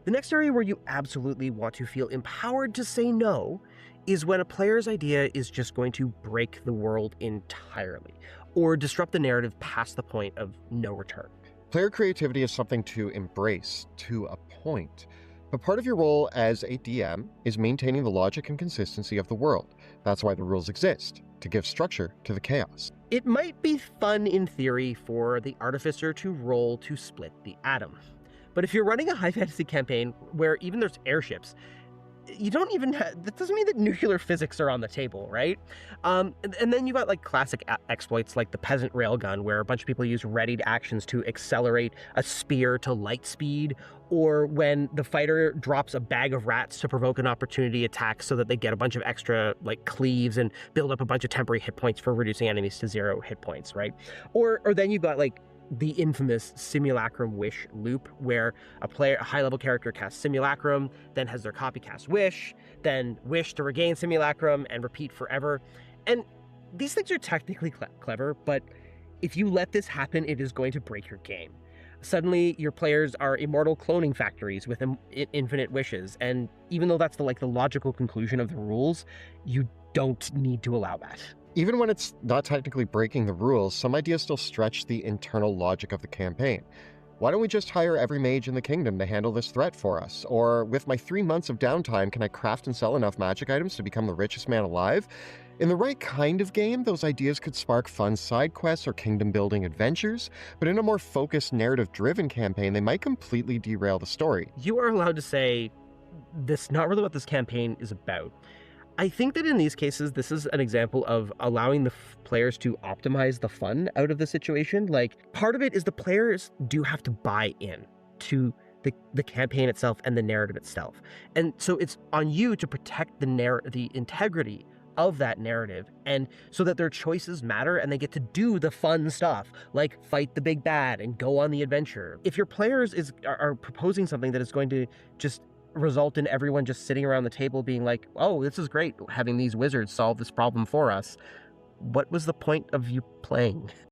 The next area where you absolutely want to feel empowered to say no is when a player's idea is just going to break the world entirely or disrupt the narrative past the point of no return. Player creativity is something to embrace to a point. But part of your role as a DM is maintaining the logic and consistency of the world. That's why the rules exist, to give structure to the chaos. It might be fun in theory for the artificer to roll to split the atom. But if you're running a high fantasy campaign where even there's airships, you don't even that doesn't mean that nuclear physics are on the table, right? And then you got like classic exploits like the peasant railgun, where a bunch of people use readied actions to accelerate a spear to light speed, or when the fighter drops a bag of rats to provoke an opportunity attack so that they get a bunch of extra like cleaves and build up a bunch of temporary hit points for reducing enemies to 0 hit points, right? Or then you've got like the infamous Simulacrum Wish loop, where a high-level character casts Simulacrum, then has their copy cast Wish, then Wish to regain Simulacrum, and repeat forever. And these things are technically clever, but if you let this happen, it is going to break your game. Suddenly, your players are immortal cloning factories with infinite wishes, and even though that's the logical conclusion of the rules, you don't need to allow that. Even when it's not technically breaking the rules, some ideas still stretch the internal logic of the campaign. Why don't we just hire every mage in the kingdom to handle this threat for us? Or with my 3 months of downtime, can I craft and sell enough magic items to become the richest man alive? In the right kind of game, those ideas could spark fun side quests or kingdom-building adventures, but in a more focused, narrative-driven campaign, they might completely derail the story. You are allowed to say, this is not really what this campaign is about. I think that in these cases, this is an example of allowing the players to optimize the fun out of the situation. Like, part of it is the players do have to buy in to the campaign itself and the narrative itself. And so it's on you to protect the integrity of that narrative, and so that their choices matter and they get to do the fun stuff, like fight the big bad and go on the adventure. If your players are proposing something that is going to just result in everyone just sitting around the table being like, oh, this is great, having these wizards solve this problem for us, what was the point of you playing?